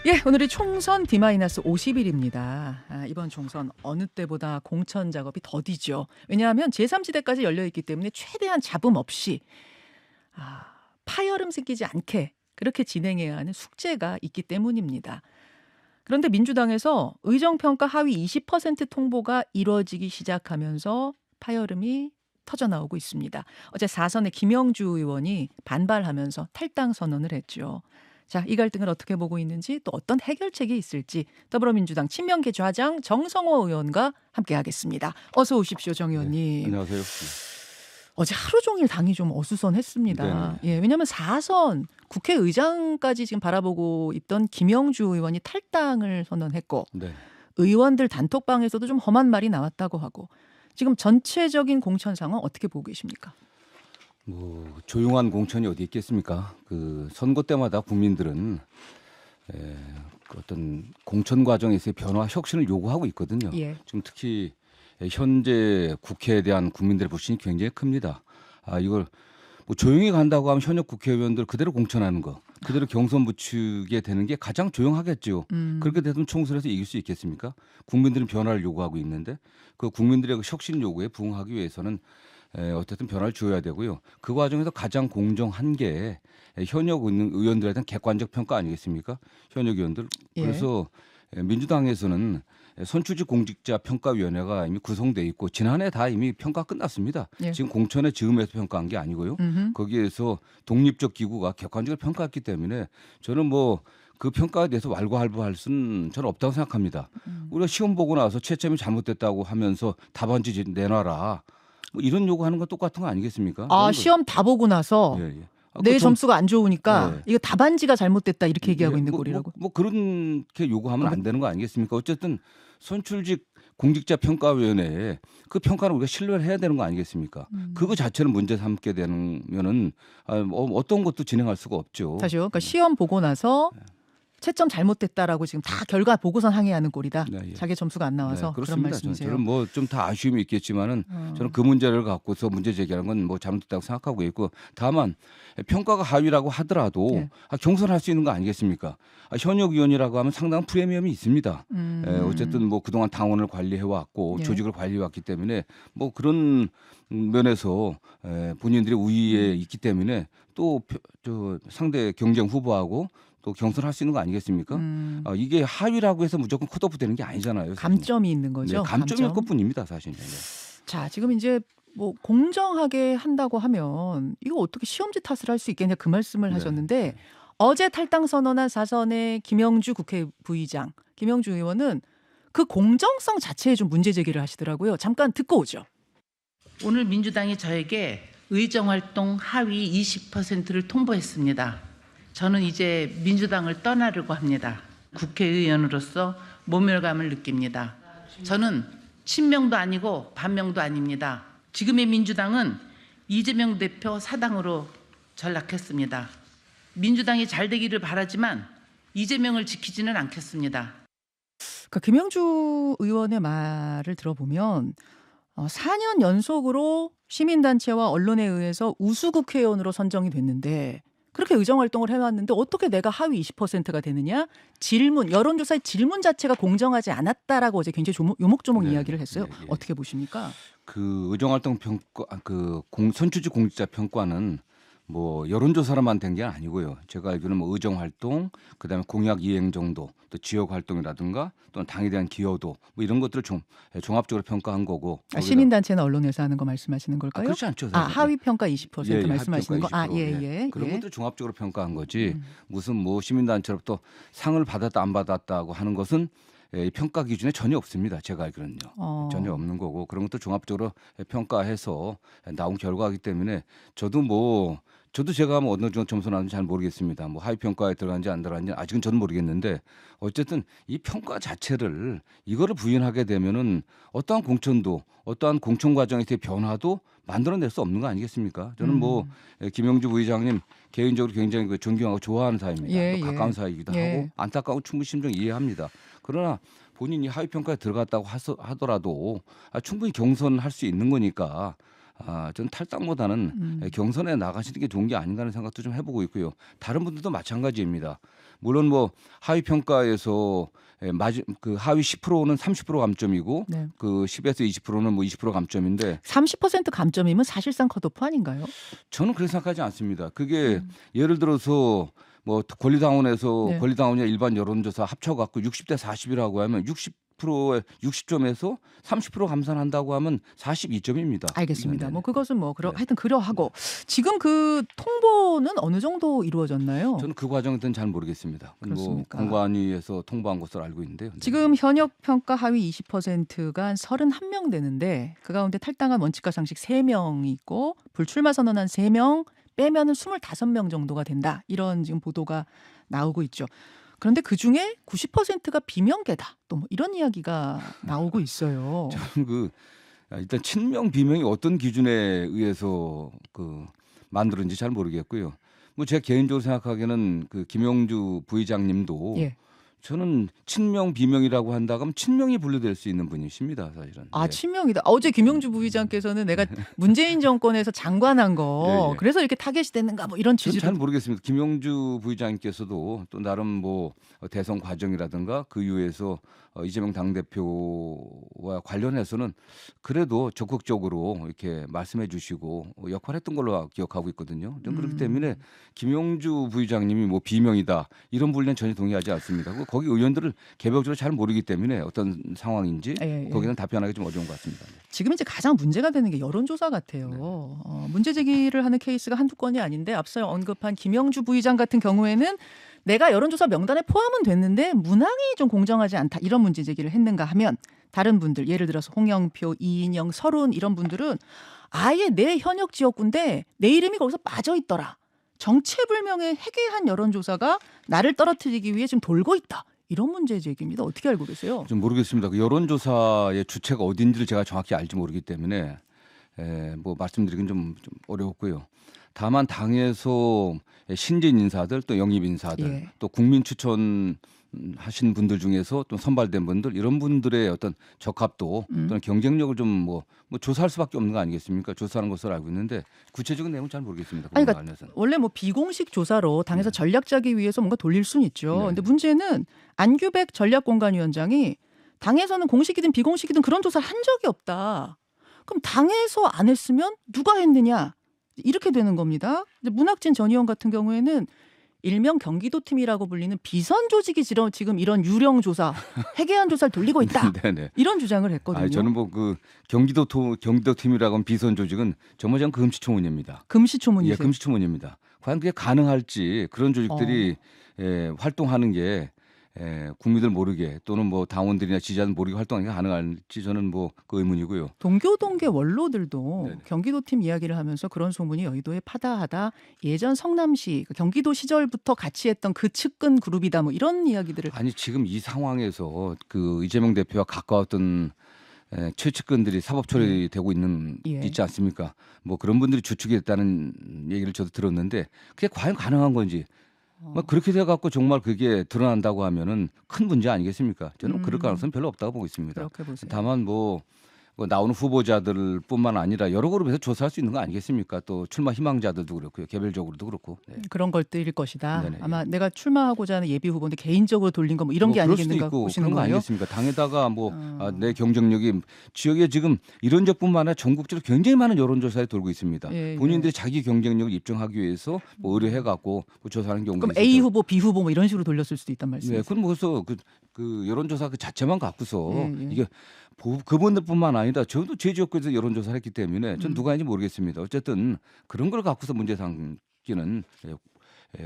예, 오늘이 총선 D-50일입니다. 이번 총선 어느 때보다 공천 작업이 더디죠. 왜냐하면 제3지대까지 열려있기 때문에 최대한 잡음 없이 파열음 생기지 않게 그렇게 진행해야 하는 숙제가 있기 때문입니다. 그런데 민주당에서 의정평가 하위 20% 통보가 이루어지기 시작하면서 파열음이 터져나오고 있습니다. 어제 4선의 김영주 의원이 반발하면서 탈당 선언을 했죠. 자, 이 갈등을 어떻게 보고 있는지 또 어떤 해결책이 있을지 더불어민주당 친명계 좌장 정성호 의원과 함께하겠습니다. 어서 오십시오, 정 의원님. 네, 안녕하세요. 어제 하루 종일 당이 좀 어수선했습니다. 예, 왜냐하면 4선 국회의장까지 지금 바라보고 있던 김영주 의원이 탈당을 선언했고 네. 의원들 단톡방에서도 좀 험한 말이 나왔다고 하고 지금 전체적인 공천 상황 어떻게 보고 계십니까? 뭐 조용한 공천이 어디 있겠습니까? 그 선거 때마다 국민들은 그 어떤 공천 과정에서의 변화, 혁신을 요구하고 있거든요. 예. 지금 특히 현재 국회에 대한 국민들의 불신이 굉장히 큽니다. 이걸 뭐 조용히 간다고 하면 현역 국회의원들 그대로 공천하는 거, 그대로 경선 붙이게 되는 게 가장 조용하겠죠. 그렇게 되면 총선에서 이길 수 있겠습니까? 국민들은 변화를 요구하고 있는데 그 국민들의 그 혁신 요구에 부응하기 위해서는 어쨌든 변화를 줘야 되고요. 그 과정에서 가장 공정한 게 현역 의원들에 대한 객관적 평가 아니겠습니까? 현역 의원들. 예. 그래서 민주당에서는 선출직 공직자 평가위원회가 이미 구성돼 있고 지난해 다 이미 평가 끝났습니다. 예. 지금 공천의 즈음에서 평가한 게 아니고요. 거기에서 독립적 기구가 객관적으로 평가했기 때문에 저는 뭐 그 평가에 대해서 왈가왈부할 수는 저는 없다고 생각합니다. 우리가 시험 보고 나서 채점이 잘못됐다고 하면서 답안지 내놔라. 뭐 이런 요구하는 건 똑같은 거 아니겠습니까? 시험 다 보고 나서 예, 예. 내 점수가 안 좋으니까 네. 이거 답안지가 잘못됐다 이렇게 얘기하고 있는 꼴이라고. 뭐 그렇게 요구하면 안 되는 거 아니겠습니까? 어쨌든 선출직 공직자 평가위원회에 그 평가를 우리가 신뢰를 해야 되는 거 아니겠습니까? 그거 자체는 문제 삼게 되면은 어떤 것도 진행할 수가 없죠. 다시요. 그러니까 시험 보고 나서 채점 잘못됐다라고 지금 다 결과 보고선 항의하는 꼴이다. 네, 예. 자기 점수가 안 나와서 네, 그런 그렇습니다. 말씀이세요. 저는 뭐 좀 다 아쉬움이 있겠지만은 저는 그 문제를 갖고서 문제 제기하는 건 뭐 잘못됐다고 생각하고 있고 다만 평가가 하위라고 하더라도 예. 경선할 수 있는 거 아니겠습니까? 현역 위원이라고 하면 상당한 프리미엄이 있습니다. 어쨌든 뭐 그동안 당원을 관리해 왔고 예. 조직을 관리해 왔기 때문에 뭐 그런 면에서 본인들의 우위에 있기 때문에 또 저 상대 경쟁 후보하고 또 경선할 수 있는 거 아니겠습니까? 이게 하위라고 해서 무조건 컷오프 되는 게 아니잖아요. 사실. 감점이 있는 거죠. 네, 감점일 감점. 것뿐입니다, 사실. 네. 자, 지금 이제 뭐 공정하게 한다고 하면 이거 어떻게 시험지 탓을 할 수 있겠냐 그 말씀을 네. 하셨는데 어제 탈당 선언한 4선의 김영주 국회 부의장, 김영주 의원은 그 공정성 자체에 좀 문제 제기를 하시더라고요. 잠깐 듣고 오죠. 오늘 민주당이 저에게 의정활동 하위 20%를 통보했습니다. 저는 이제 민주당을 떠나려고 합니다. 국회의원으로서 모멸감을 느낍니다. 저는 친명도 아니고 반명도 아닙니다. 지금의 민주당은 이재명 대표 사당으로 전락했습니다. 민주당이 잘 되기를 바라지만 이재명을 지키지는 않겠습니다. 그러니까 김영주 의원의 말을 들어보면 4년 연속으로 시민단체와 언론에 의해서 우수 국회의원으로 선정이 됐는데 그렇게 의정활동을 해왔는데 어떻게 내가 하위 20%가 되느냐? 질문, 여론조사의 질문 자체가 공정하지 않았다라고 어제 굉장히 요목조목 네, 이야기를 했어요. 네, 네. 어떻게 보십니까? 그 의정활동 평가, 선출직 공직자 평가는 뭐 여론조사로만 된 게 아니고요. 제가 알기로는 뭐 의정활동, 그다음에 공약 이행 정도, 또 지역 활동이라든가 또는 당에 대한 기여도 뭐 이런 것들을 종합적으로 평가한 거고. 시민단체나 언론에서 하는 거 말씀하시는 걸까요? 그렇지 않죠. 사실. 하위 평가 20% 예, 말씀하시는 거. 합평가 20%. 예. 그런 것들 종합적으로 평가한 거지. 무슨 뭐 시민단체로부터 상을 받았다 안 받았다고 하는 것은 이 평가 기준에 전혀 없습니다. 제가 알기로는요. 전혀 없는 거고 그런 것도 종합적으로 평가해서 나온 결과이기 때문에 저도 제가 뭐 어느 정도 점수 나왔는지 잘 모르겠습니다. 뭐 하위 평가에 들어간지 안 들어간지 아직은 저는 모르겠는데 어쨌든 이 평가 자체를 이거를 부인하게 되면은 어떠한 공천도 어떠한 공천 과정에서의 변화도 만들어낼 수 없는 거 아니겠습니까? 저는 뭐 김영주 부의장님 개인적으로 굉장히 존경하고 좋아하는 사이입니다. 예, 또 가까운 사이이기도 예. 하고 안타까운 충분히 심정 이해합니다. 그러나 본인이 하위 평가에 들어갔다고 하더라도 충분히 경선할 수 있는 거니까 저는 탈당보다는 경선에 나가시는 게 좋은 게 아닌가 하는 생각도 좀 해보고 있고요. 다른 분들도 마찬가지입니다. 물론 뭐 하위 평가에서 그 하위 10%는 30% 감점이고 네. 그 10에서 20%는 뭐 20% 감점인데 30% 감점이면 사실상 컷오프 아닌가요? 저는 그렇게 생각하지 않습니다. 그게 예를 들어서 뭐 권리당원에서 네. 권리당원이나 일반 여론조사 합쳐갖고 60대 40이라고 하면 60%에 60점에서 30% 감산한다고 하면 42점입니다. 알겠습니다. 뭐 그것은 뭐 하여튼 그러하고 지금 그 통보는 어느 정도 이루어졌나요? 저는 그 과정은 잘 모르겠습니다. 뭐 그렇습니까? 공관위에서 통보한 것으로 알고 있는데요. 지금 현역 평가 하위 20%가 한 31명 되는데 그 가운데 탈당한 원칙과 상식 3명이 있고 불출마 선언한 3명 빼면은 25명 정도가 된다. 이런 지금 보도가 나오고 있죠. 그런데 그중에 90%가 비명계다. 또 뭐 이런 이야기가 나오고 있어요. 저는 일단 친명 비명이 어떤 기준에 의해서 만들었는지 잘 모르겠고요. 뭐 제가 개인적으로 생각하기에는 그 김영주 부의장님도 예. 저는 친명 비명이라고 한다 그러면 친명이 분류될 수 있는 분이십니다, 사실은. 아, 예. 친명이다. 어제 김영주 부의장께서는 내가 문재인 정권에서 장관한 거 예, 예. 그래서 이렇게 타겟이 됐는가 뭐 이런 저는 취지로 잘 모르겠습니다. 김영주 부의장께서도 또 나름 뭐 대선 과정이라든가 그 이후에서 이재명 당대표와 관련해서는 그래도 적극적으로 이렇게 말씀해 주시고 역할했던 걸로 기억하고 있거든요. 저는 그렇기 때문에 김영주 부의장님이 뭐 비명이다 이런 분류는 전혀 동의하지 않습니다. 거기 의원들을 개별적으로 잘 모르기 때문에 어떤 상황인지 예, 예. 거기는 답변하기 좀 어려운 것 같습니다. 지금 이제 가장 문제가 되는 게 여론조사 같아요. 문제 제기를 하는 케이스가 한두 건이 아닌데 앞서 언급한 김영주 부의장 같은 경우에는 내가 여론조사 명단에 포함은 됐는데 문항이 좀 공정하지 않다 이런 문제 제기를 했는가 하면 다른 분들 예를 들어서 홍영표, 이인영, 설훈 이런 분들은 아예 내 현역 지역구인데 내 이름이 거기서 빠져 있더라. 정체불명의 해괴한 여론조사가 나를 떨어뜨리기 위해 지금 돌고 있다. 이런 문제 제기입니다. 어떻게 알고 계세요? 좀 모르겠습니다. 그 여론조사의 주체가 어딘지를 제가 정확히 알지 모르기 때문에 뭐 말씀드리긴 좀 어려웠고요. 다만 당에서 신진 인사들 또 영입 인사들 예. 또 국민 추천 하신 분들 중에서 또 선발된 분들 이런 분들의 어떤 적합도 또는 경쟁력을 좀 뭐 조사할 수밖에 없는 거 아니겠습니까? 조사하는 것으로 알고 있는데 구체적인 내용은 잘 모르겠습니다. 아니, 그런 그러니까 관련해서는. 원래 뭐 비공식 조사로 당에서 네. 전략 짜기 위해서 뭔가 돌릴 수는 있죠. 네. 근데 문제는 안규백 전략공관위원장이 당에서는 공식이든 비공식이든 그런 조사를 한 적이 없다. 그럼 당에서 안 했으면 누가 했느냐? 이렇게 되는 겁니다. 이제 문학진 전 의원 같은 경우에는 일명 경기도팀이라고 불리는 비선 조직이 지금 이런 유령 조사, 해괴한 조사를 돌리고 있다. 네네. 이런 주장을 했거든요. 저는 뭐 그 경기도 팀이라고 하는 비선 조직은 정말 전 금시초문입니다. 금시초문이세요. 예, 금시초문입니다. 과연 그게 가능할지 그런 조직들이 활동하는 게 국민들 모르게 또는 뭐 당원들이나 지지자들 모르게 활동하는 게 가능할지 저는 뭐 그 의문이고요. 동교동계 원로들도 네네. 경기도팀 이야기를 하면서 그런 소문이 여의도에 파다하다. 예전 성남시 그 경기도 시절부터 같이 했던 그 측근 그룹이다. 뭐 이런 이야기들을 아니 지금 이 상황에서 그 이재명 대표와 가까웠던 최측근들이 사법 처리되고 예. 있지 않습니까? 뭐 그런 분들이 주축이 됐다는 얘기를 저도 들었는데 그게 과연 가능한 건지 뭐 그렇게 돼 갖고 정말 그게 드러난다고 하면은 큰 문제 아니겠습니까? 저는 그럴 가능성은 별로 없다고 보고 있습니다. 그렇게 보세요. 다만 뭐 나오는 후보자들뿐만 아니라 여러 그룹에서 조사할 수 있는 거 아니겠습니까? 또 출마 희망자들도 그렇고요, 개별적으로도 그렇고. 네. 그런 것들일 것이다. 네네. 아마 내가 출마하고자 하는 예비 후보인데 개인적으로 돌린 거 뭐 이런 게 그럴 수도 아니겠는가 있고 보시는 그런 거 거예요? 아니겠습니까? 당에다가 내 경쟁력이 지역에 지금 이런 적뿐만 아니라 전국적으로 굉장히 많은 여론조사에 돌고 있습니다. 예, 본인들이 자기 경쟁력을 입증하기 위해서 뭐 의뢰해갖고 조사하는 경우도 그럼 있어요. A 후보, B 후보 뭐 이런 식으로 돌렸을 수도 있단 말씀이세요. 네, 그럼 벌써 그 여론조사 그 자체만 갖고서 예. 이게 그분들뿐만 아니라 저도 제 지역구에서 여론조사를 했기 때문에 전 누가 했는지 모르겠습니다. 어쨌든 그런 걸 갖고서 문제 삼기는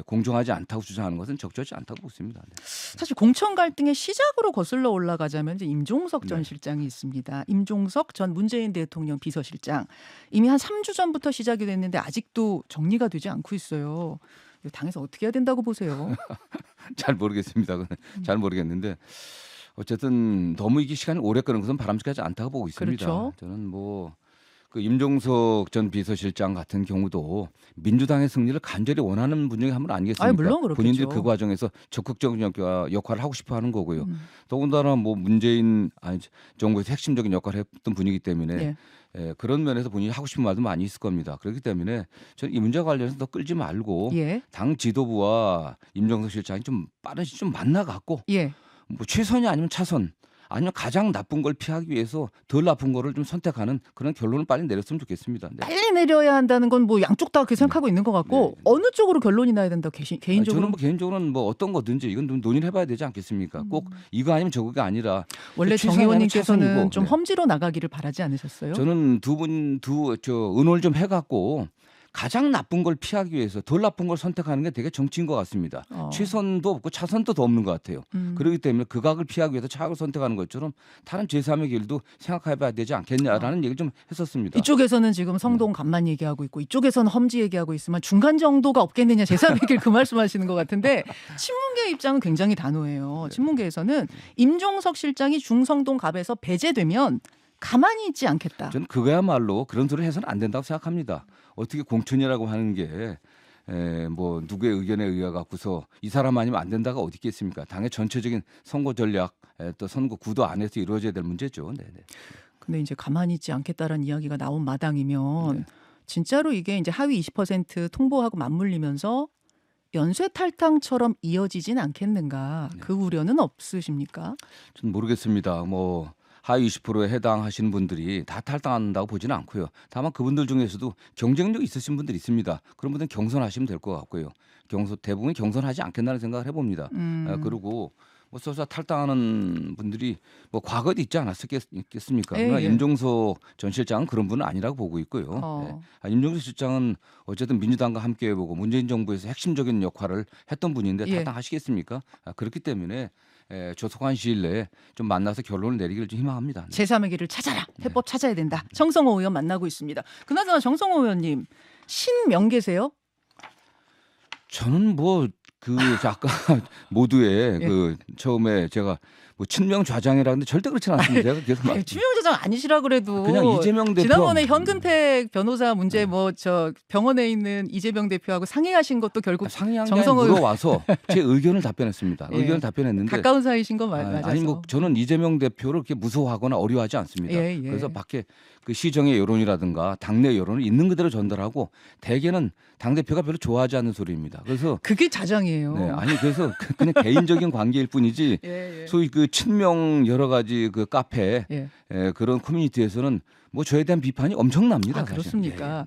공정하지 않다고 주장하는 것은 적절치 않다고 보습니다. 네. 사실 공천 갈등의 시작으로 거슬러 올라가자면 이제 임종석 전 네. 실장이 있습니다. 임종석 전 문재인 대통령 비서실장 이미 한 3주 전부터 시작이 됐는데 아직도 정리가 되지 않고 있어요. 이거 당에서 어떻게 해야 된다고 보세요? 잘 모르겠습니다. 잘 모르겠는데 어쨌든 너무 이게 시간이 오래 끄는 것은 바람직하지 않다고 보고 있습니다. 그렇죠. 저는 뭐 그 임종석 전 비서실장 같은 경우도 민주당의 승리를 간절히 원하는 분 중에 한 분 아니겠습니까? 물론 그렇겠죠. 본인들이 그 과정에서 적극적인 역할을 하고 싶어하는 거고요. 더군다나 뭐 문재인 정부에서 핵심적인 역할을 했던 분이기 때문에 네. 그런 면에서 본인이 하고 싶은 말도 많이 있을 겁니다. 그렇기 때문에 저는 이 문제 관련해서 더 끌지 말고 예. 당 지도부와 임종석 실장이 좀 빠른 시점 만나갖고 예. 뭐 최선이 아니면 차선 아니면 가장 나쁜 걸 피하기 위해서 덜 나쁜 거를 좀 선택하는 그런 결론을 빨리 내렸으면 좋겠습니다. 네. 빨리 내려야 한다는 건 뭐 양쪽 다 그렇게 생각하고 있는 것 같고 네. 어느 쪽으로 결론이 나야 된다고 개인적으로 저는 뭐 개인적으로는 뭐 어떤 거든지 이건 좀 논의를 해봐야 되지 않겠습니까? 꼭 이거 아니면 저거가 아니라 원래 정 최선이 아니면 의원님께서는 차선이고. 좀 네. 험지로 나가기를 바라지 않으셨어요? 저는 의논을 좀 해갖고 가장 나쁜 걸 피하기 위해서 덜 나쁜 걸 선택하는 게 되게 정치인 것 같습니다. 최선도 없고 차선도 더 없는 것 같아요. 그렇기 때문에 그 각을 피하기 위해서 차악을 선택하는 것처럼 다른 제3의 길도 생각해봐야 되지 않겠냐라는 얘기를 좀 했었습니다. 이쪽에서는 지금 성동 간만 얘기하고 있고 이쪽에서는 험지 얘기하고 있으면 중간 정도가 없겠느냐 제3의 길 그 말씀하시는 것 같은데 친문계 입장은 굉장히 단호해요. 친문계에서는 임종석 실장이 중성동 갑에서 배제되면 가만히 있지 않겠다. 저는 그거야말로 그런 소리 해서는 안 된다고 생각합니다. 어떻게 공천이라고 하는 게 뭐 누구의 의견에 의해 갖고서 이 사람 아니면 안 된다가 어디 있겠습니까? 당의 전체적인 선거 전략 또 선거 구도 안에서 이루어져야 될 문제죠. 네네. 근데 이제 가만히 있지 않겠다라는 이야기가 나온 마당이면 진짜로 이게 이제 하위 20% 통보하고 맞물리면서 연쇄 탈당처럼 이어지진 않겠는가? 그 우려는 없으십니까? 저는 모르겠습니다. 뭐 하위 20%에 해당하시는 분들이 다 탈당한다고 보지는 않고요. 다만 그분들 중에서도 경쟁력 있으신 분들이 있습니다. 그런 분들은 경선하시면 될 것 같고요. 대부분이 경선하지 않겠다는 생각을 해봅니다. 그리고 뭐 설사 탈당하는 분들이 뭐 과거에도 있지 않았겠습니까? 그러나 임종석 전 실장은 그런 분은 아니라고 보고 있고요. 임종석 실장은 어쨌든 민주당과 함께 해보고 문재인 정부에서 핵심적인 역할을 했던 분인데 탈당하시겠습니까? 그렇기 때문에 조속한 시일 내에 좀 만나서 결론을 내리기를 좀 희망합니다. 네. 제3의 길을 찾아라. 해법 찾아야 된다. 정성호 의원 만나고 있습니다. 그나저나 정성호 의원님 신명계세요? 저는 뭐 아까 모두의 그 처음에 제가 뭐 친명 좌장이라는데 절대 그렇지는 않습니다. 제가 계속 친명좌장 아니시라 그래도 그냥 이재명 대표 지난번에 현근택 변호사 문제 뭐 저 병원에 있는 이재명 대표하고 상의하신 것도 결국 상의한 게 정성호 물어와서 제 의견을 답변했습니다. 의견을 답변했는데 가까운 사이신 건 맞아서. 아니 뭐 저는 이재명 대표를 그렇게 무서워하거나 어려워하지 않습니다. 그래서 밖에 그 시정의 여론이라든가 당내 여론을 있는 그대로 전달하고 대개는 당 대표가 별로 좋아하지 않는 소리입니다. 그래서 그게 자장이에요. 네, 아니 그래서 그냥 개인적인 관계일 뿐이지 소위 그 친명 여러 가지 그 카페 그런 커뮤니티에서는 뭐 저에 대한 비판이 엄청납니다. 그렇습니까?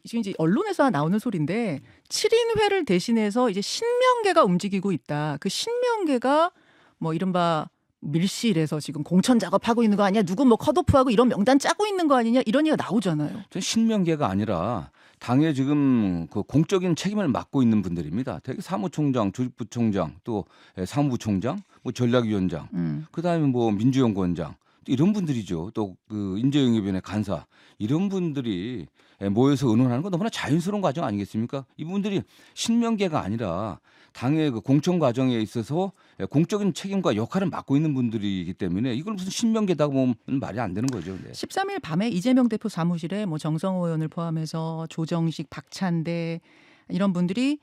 지금 이제 언론에서 나오는 소리인데 7인회를 대신해서 이제 신명계가 움직이고 있다. 그 신명계가 뭐 이른바 밀실에서 지금 공천 작업하고 있는 거 아니야? 누구 뭐 컷오프하고 이런 명단 짜고 있는 거 아니냐? 이런 얘기가 나오잖아요. 전 신명계가 아니라 당의 지금 그 공적인 책임을 맡고 있는 분들입니다. 되게 사무총장, 조직부총장, 또 사무부총장, 뭐 전략위원장, 그다음에 뭐 민주연구원장 이런 분들이죠. 또 그 인재영입위원회 간사 이런 분들이 모여서 의논하는 건 너무나 자연스러운 과정 아니겠습니까? 이분들이 신명계가 아니라 당의 그 공천 과정에 있어서 공적인 책임과 역할을 맡고 있는 분들이기 때문에 이걸 무슨 신명계다고 보면 말이 안 되는 거죠. 네. 13일 밤에 이재명 대표 사무실에 뭐 정성호 의원을 포함해서 조정식, 박찬대 이런 분들이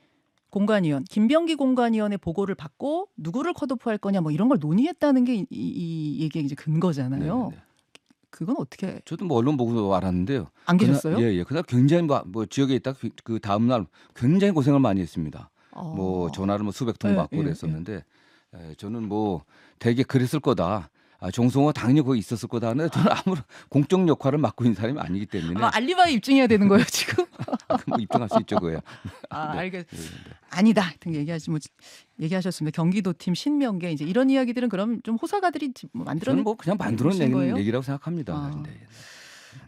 공관위원, 김병기 공관위원의 보고를 받고 누구를 컷오프할 거냐 뭐 이런 걸 논의했다는 게 이 얘기의 이제 근거잖아요. 네네. 그건 어떻게? 저도 뭐 언론 보고 알았는데요. 안 계셨어요? 그날 굉장히 뭐 지역에 있다 그 다음 날 굉장히 고생을 많이 했습니다. 뭐 전화를 뭐 수백 통 받고 그랬었는데 저는 뭐 되게 그랬을 거다. 정성호가 당연히 거기 있었을 거다 하는데 저는 아무런 공적 역할을 맡고 있는 사람이 아니기 때문에 알리바이 입증해야 되는 거예요 지금? 뭐 입증할 수 있죠 그거야. 아니다 등 얘기하셨습니다. 경기도팀 신명계 이제 이런 이야기들은 그럼 좀 호사가들이 만들어낸 뭐 그냥 만들어낸 거예요? 얘기라고 생각합니다.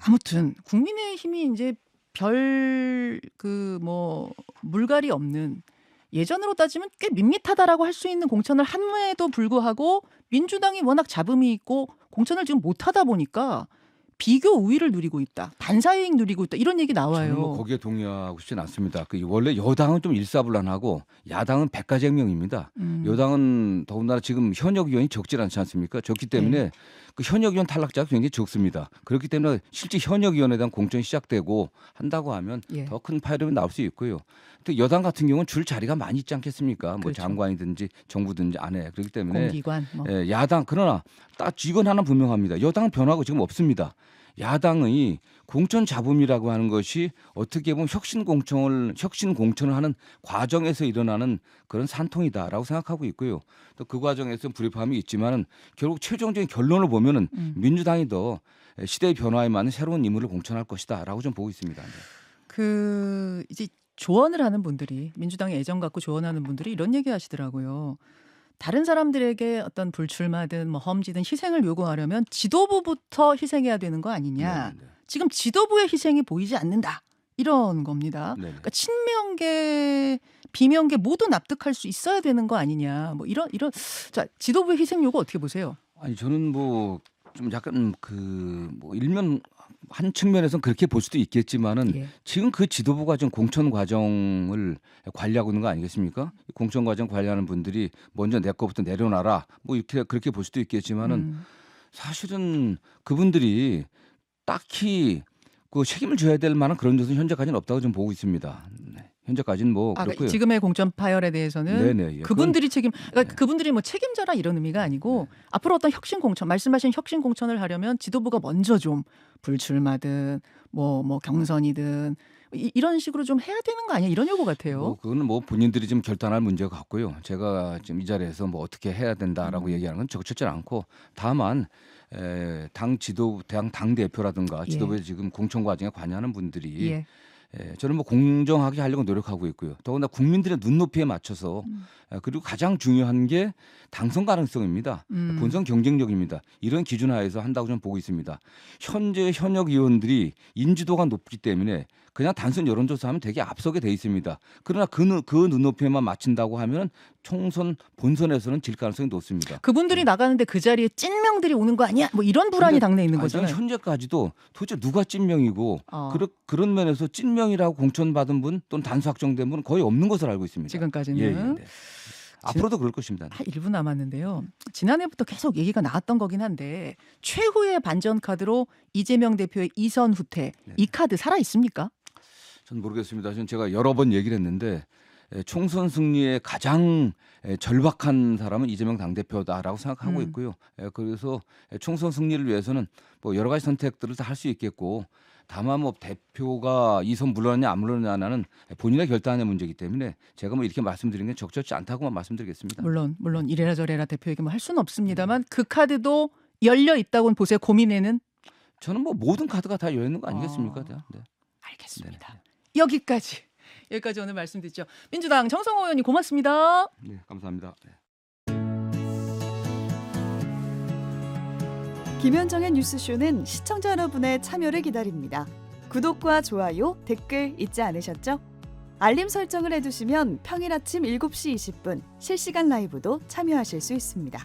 아무튼 국민의힘이 이제 별 그 뭐 물갈이 없는 예전으로 따지면 꽤 밋밋하다라고 할 수 있는 공천을 함에도 불구하고 민주당이 워낙 잡음이 있고 공천을 지금 못하다 보니까 비교 우위를 누리고 있다. 반사이익 누리고 있다. 이런 얘기 나와요. 저는 뭐 거기에 동의하고 싶지는 않습니다. 원래 여당은 좀 일사불란하고 야당은 백가쟁명입니다. 여당은 더군다나 지금 현역 의원이 적지 않지 않습니까? 적기 때문에 네. 그 현역 의원 탈락자가 굉장히 적습니다. 그렇기 때문에 실제 현역 의원에 대한 공천이 시작되고 한다고 하면 예. 더 큰 파열음이 나올 수 있고요. 또 여당 같은 경우는 줄 자리가 많이 있지 않겠습니까? 뭐 그렇죠. 장관이든지 정부든지 안에 그렇기 때문에 공기관 뭐. 예, 야당 그러나 딱 이건 하나 분명합니다. 여당은 변화가 지금 없습니다. 야당의 공천 잡음이라고 하는 것이 어떻게 보면 혁신 공천을 하는 과정에서 일어나는 그런 산통이다라고 생각하고 있고요. 또 그 과정에서 불협화음이 있지만은 결국 최종적인 결론을 보면은 민주당이 더 시대의 변화에 맞는 새로운 인물을 공천할 것이다라고 좀 보고 있습니다. 네. 그 이제 조언을 하는 분들이 민주당에 애정 갖고 조언하는 분들이 이런 얘기 하시더라고요. 다른 사람들에게 어떤 불출마든 뭐 험지든 희생을 요구하려면 지도부부터 희생해야 되는 거 아니냐. 네, 네. 지금 지도부의 희생이 보이지 않는다. 이런 겁니다. 네, 네. 그러니까 친명계, 비명계 모두 납득할 수 있어야 되는 거 아니냐. 뭐 이런 자, 지도부의 희생 요구 어떻게 보세요? 아니 저는 뭐 좀 약간 뭐 일면 한 측면에서는 그렇게 볼 수도 있겠지만은 예. 지금 그 지도부가 지금 공천 과정을 관리하고 있는 거 아니겠습니까? 공천 과정 관리하는 분들이 먼저 내 거부터 내려놔라 뭐 이렇게 그렇게 볼 수도 있겠지만은 사실은 그분들이 딱히 그 책임을 져야 될 만한 그런 것은 현재까지는 없다고 좀 보고 있습니다. 네. 현재까지는 뭐 그렇고요. 지금의 공천 파열에 대해서는 네네. 예. 그분들이 그러니까 네. 그분들이 뭐 책임져라 이런 의미가 아니고 앞으로 어떤 혁신 공천 말씀하신 혁신 공천을 하려면 지도부가 먼저 좀 불출마든 뭐 경선이든 이런 식으로 좀 해야 되는 거 아니야 이런 요구 같아요. 뭐 그거는 뭐 본인들이 좀 결단할 문제 같고요. 제가 지금 이 자리에서 뭐 어떻게 해야 된다라고 얘기하는 건 적절치 않고 다만 당 대표라든가 지도부에 지금 공천 과정에 관여하는 분들이 예. 저는 뭐 공정하게 하려고 노력하고 있고요. 더군다나 국민들의 눈높이에 맞춰서 그리고 가장 중요한 게 당선 가능성입니다. 본선 경쟁력입니다. 이런 기준 하에서 한다고 저는 보고 있습니다. 현재 현역 의원들이 인지도가 높기 때문에 그냥 단순 여론조사하면 되게 앞서게 돼 있습니다. 그러나 그 눈높이에만 맞춘다고 하면 총선 본선에서는 질 가능성이 높습니다. 그분들이 나가는데 그 자리에 찐명들이 오는 거 아니야? 뭐 이런 불안이 당내 있는 거잖아요. 현재까지도 도대체 누가 찐명이고 그런 면에서 찐명이라고 공천받은 분 또는 단수 확정된 분은 거의 없는 것으로 알고 있습니다. 지금까지는. 예, 네. 앞으로도 그럴 것입니다. 한 1분 남았는데요. 지난해부터 계속 얘기가 나왔던 거긴 한데 최후의 반전 카드로 이재명 대표의 이선 후퇴 이 카드 살아 있습니까? 전 모르겠습니다. 제가 여러 번 얘기를 했는데 총선 승리에 가장 절박한 사람은 이재명 당대표다라고 생각하고 있고요. 그래서 총선 승리를 위해서는 뭐 여러 가지 선택들을 다 할 수 있겠고 다만 뭐 대표가 이선 물러나냐 안 물러나냐는 본인의 결단의 문제이기 때문에 제가 뭐 이렇게 말씀드리는 게 적절치 않다고만 말씀드리겠습니다. 물론 이래라 저래라 대표에게 뭐 할 수는 없습니다만 그 카드도 열려 있다고는 보세요. 고민에는. 저는 뭐 모든 카드가 다 열려 있는 거 아니겠습니까? 네. 알겠습니다. 여기까지 오늘 말씀드렸죠. 민주당 정성호 의원님 고맙습니다. 네, 감사합니다. 네. 김현정의 뉴스쇼는 시청자 여러분의 참여를 기다립니다. 구독과 좋아요, 댓글 잊지 않으셨죠? 알림 설정을 해두시면 평일 아침 7시 20분 실시간 라이브도 참여하실 수 있습니다.